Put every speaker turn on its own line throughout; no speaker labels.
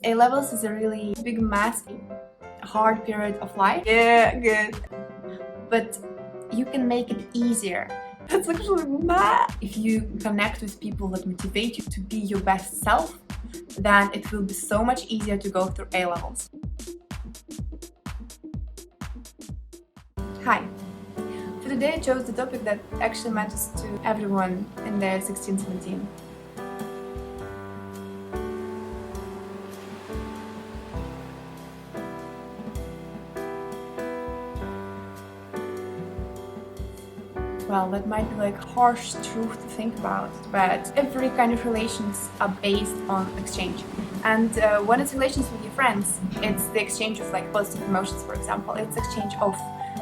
A levels is a really big, messy, hard period of life. Yeah, good. But you can make it easier. That's actually mad. If you connect with people that motivate you to be your best self, then it will be so much easier to go through A levels. Hi. For today I chose the topic that actually matters to everyone in their 16-17. Well, that might be like harsh truth to think about, but every kind of relations are based on exchange. And when it's relations with your friends, it's the exchange of like positive emotions, for example. It's exchange of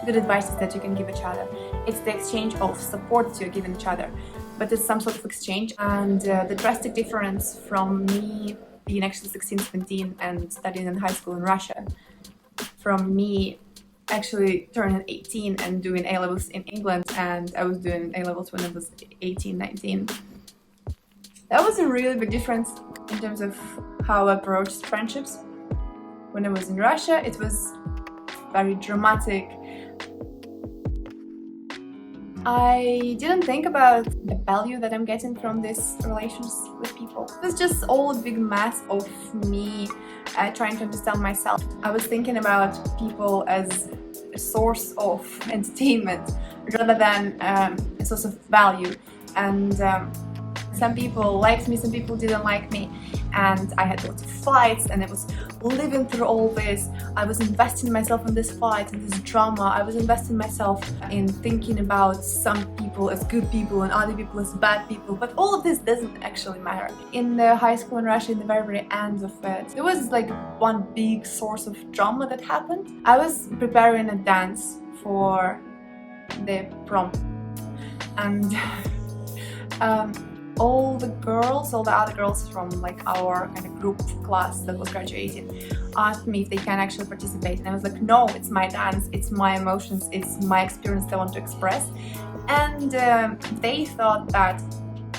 good advices that you can give each other. It's the exchange of support that you're giving each other. But it's some sort of exchange. And the drastic difference from me being actually 16, 17 and studying in high school in Russia, from me actually turning 18 and doing A-levels in England, and I was doing A-levels when I was 18, 19. That was a really big difference in terms of how I approached friendships. When I was in Russia, it was very dramatic. I didn't think about the value that I'm getting from these relations with people. It was just all a big mess of me trying to understand myself. I was thinking about people as a source of entertainment rather than a source of value. And some people liked me, some people didn't like me, and I had lots of fights, and I was living through all this. I was investing myself in this fight, in this drama. I was investing myself in thinking about some people as good people and other people as bad people, but all of this doesn't actually matter. In the high school in Russia, in the very, very end of it, there was like one big source of drama that happened. I was preparing a dance for the prom, and all the other girls from like our kind of group class that was graduating asked me if they can actually participate, and I was like, no, it's my dance, it's my emotions, it's my experience that I want to express. And they thought that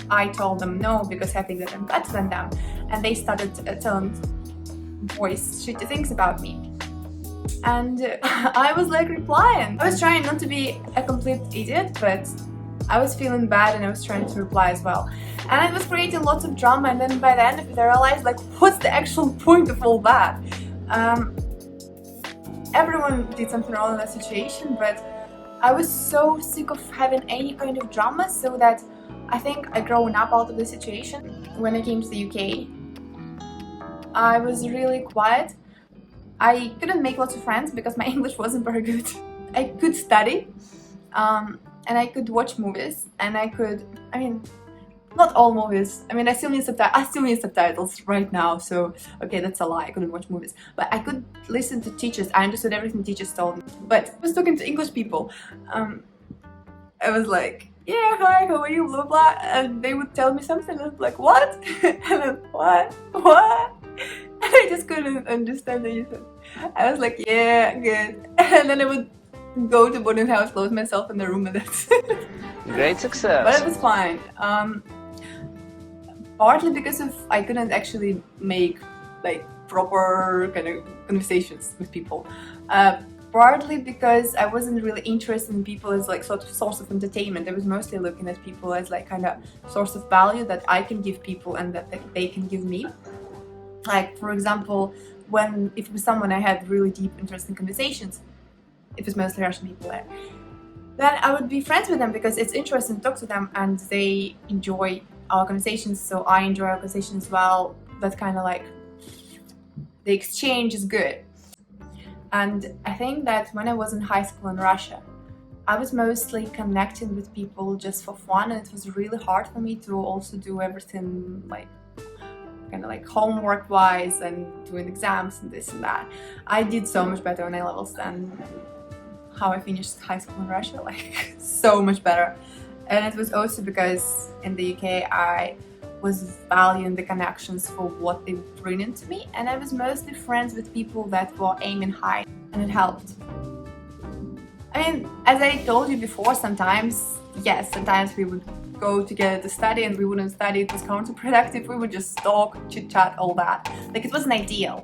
I told them no because I think that I'm better than them, and they started telling boys shitty things about me. And I was like replying. I was trying not to be a complete idiot, but I was feeling bad and I was trying to reply as well. And it was creating lots of drama, and then by the end of it I realized, like, what's the actual point of all that? Everyone did something wrong in that situation, but I was so sick of having any kind of drama, so that I think I grown up out of the situation. When I came to the UK, I was really quiet. I couldn't make lots of friends because my English wasn't very good. I could study, and I could watch movies, and not all movies. I still need subtitles right now, so okay, that's a lie, I couldn't watch movies. But I could listen to teachers, I understood everything teachers told me. But I was talking to English people. I was like, yeah, hi, how are you, blah, blah, and they would tell me something, and I was like, what? And I was, what? And I just couldn't understand anything. I was like, yeah, good. And then I would go to boarding house, close myself in the room, and that's it.
Great success.
But it was fine. Partly because I couldn't actually make like proper kind of conversations with people. Partly because I wasn't really interested in people as like sort of source of entertainment. I was mostly looking at people as like kind of source of value that I can give people and that they can give me. Like, for example, if it was someone I had really deep, interesting conversations, it was mostly Russian people there, then I would be friends with them because it's interesting to talk to them and they enjoy our conversations, so I enjoy our conversations as well. That kind of like, the exchange is good. And I think that when I was in high school in Russia, I was mostly connecting with people just for fun, and it was really hard for me to also do everything like kind of like homework wise and doing exams and this and that. I did so much better on A-levels than how I finished high school in Russia, like so much better. And it was also because in the UK I was valuing the connections for what they were bringing to me, and I was mostly friends with people that were aiming high, and it helped. As I told you before, sometimes we would go together to study and we wouldn't study, it was counterproductive. We would just talk, chit chat, all that. Like, it wasn't ideal.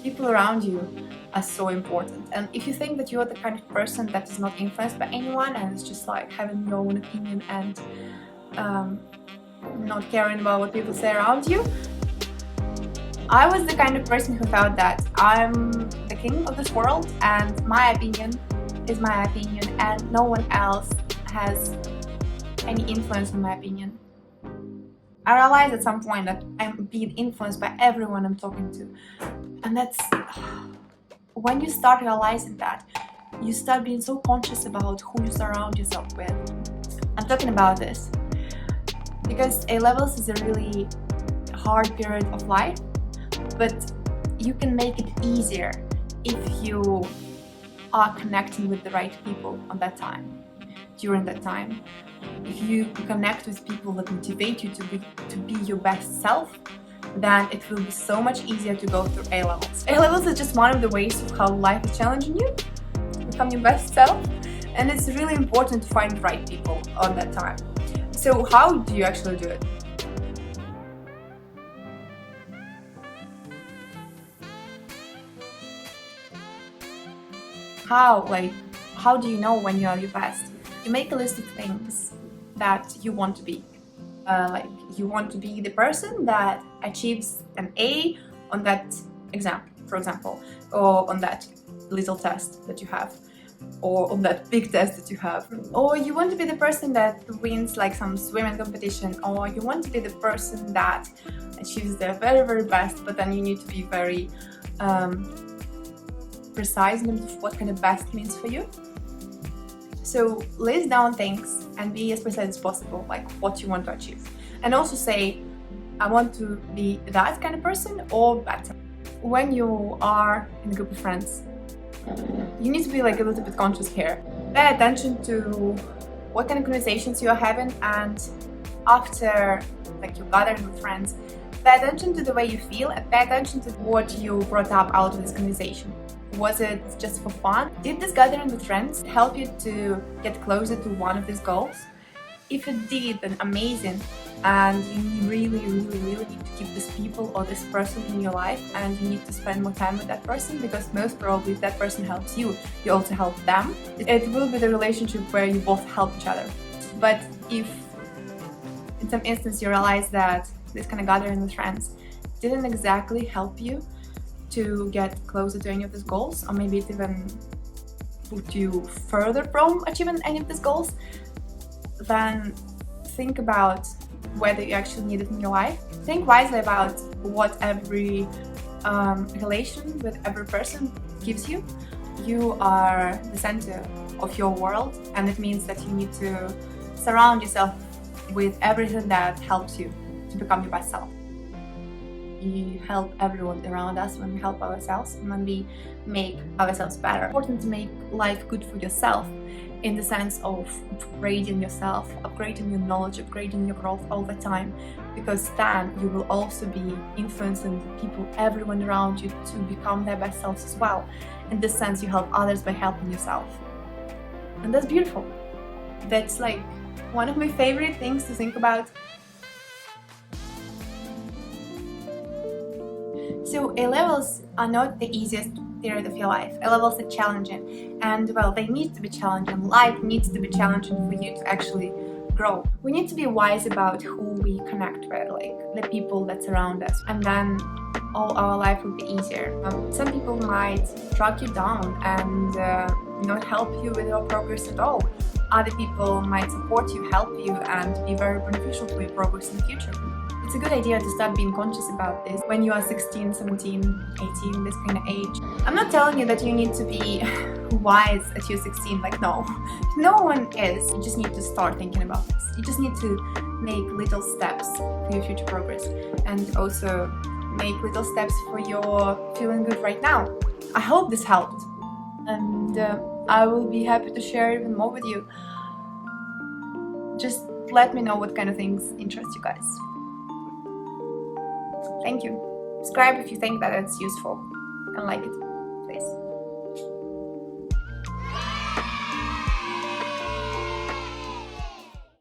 People around you are so important, and if you think that you're the kind of person that is not influenced by anyone and is just like having your own opinion and not caring about what people say around you, I was the kind of person who thought that I'm the king of this world and my opinion is my opinion and no one else has any influence on my opinion. I realized at some point that I'm being influenced by everyone I'm talking to. And that's when you start realizing that, you start being so conscious about who you surround yourself with. I'm talking about this because A-levels is a really hard period of life, but you can make it easier if you are connecting with the right people on that time, during that time. If you connect with people that motivate you to be your best self, then it will be so much easier to go through A-levels. A-levels is just one of the ways of how life is challenging you to become your best self, and it's really important to find the right people on that time. So how do you actually do it? How do you know when you are your best? You make a list of things that you want to be. Like, you want to be the person that achieves an A on that exam, for example, or on that little test that you have, or on that big test that you have. Or you want to be the person that wins like some swimming competition, or you want to be the person that achieves the very, very best, but then you need to be very precise in terms of what kind of best means for you. So list down things and be as precise as possible, like what you want to achieve. And also say, I want to be that kind of person or better. When you are in a group of friends, you need to be like a little bit conscious here. Pay attention to what kind of conversations you are having, and after like you're gathering with friends, pay attention to the way you feel and pay attention to what you brought up out of this conversation. Was it just for fun? Did this gathering with friends help you to get closer to one of these goals? If it did, then amazing. And you really, really, really need to keep this people or this person in your life, and you need to spend more time with that person, because most probably if that person helps you, you also help them. It will be the relationship where you both help each other. But if in some instance you realize that this kind of gathering with friends didn't exactly help you to get closer to any of these goals, or maybe it even put you further from achieving any of these goals, then think about whether you actually need it in your life. Think wisely about what every relation with every person gives you. You are the center of your world, and it means that you need to surround yourself with everything that helps you to become your best self. We help everyone around us when we help ourselves, and when we make ourselves better. It's important to make life good for yourself, in the sense of upgrading yourself, upgrading your knowledge, upgrading your growth all the time, because then you will also be influencing the people, everyone around you, to become their best selves as well. In this sense, you help others by helping yourself, and that's beautiful. That's like one of my favorite things to think about. So A-levels are not the easiest period of your life. A-levels are challenging, and well, they need to be challenging. Life needs to be challenging for you to actually grow. We need to be wise about who we connect with, like the people that surround us, and then all our life will be easier. Some people might drag you down and not help you with your progress at all. Other people might support you, help you, and be very beneficial to your progress in the future. It's a good idea to start being conscious about this when you are 16, 17, 18, this kind of age. I'm not telling you that you need to be wise at your 16, like no one is. You just need to start thinking about this. You just need to make little steps for your future progress, and also make little steps for your feeling good right now. I hope this helped, and I will be happy to share even more with you. Just let me know what kind of things interest you guys. Thank you. Subscribe if you think that it's useful and like it, please.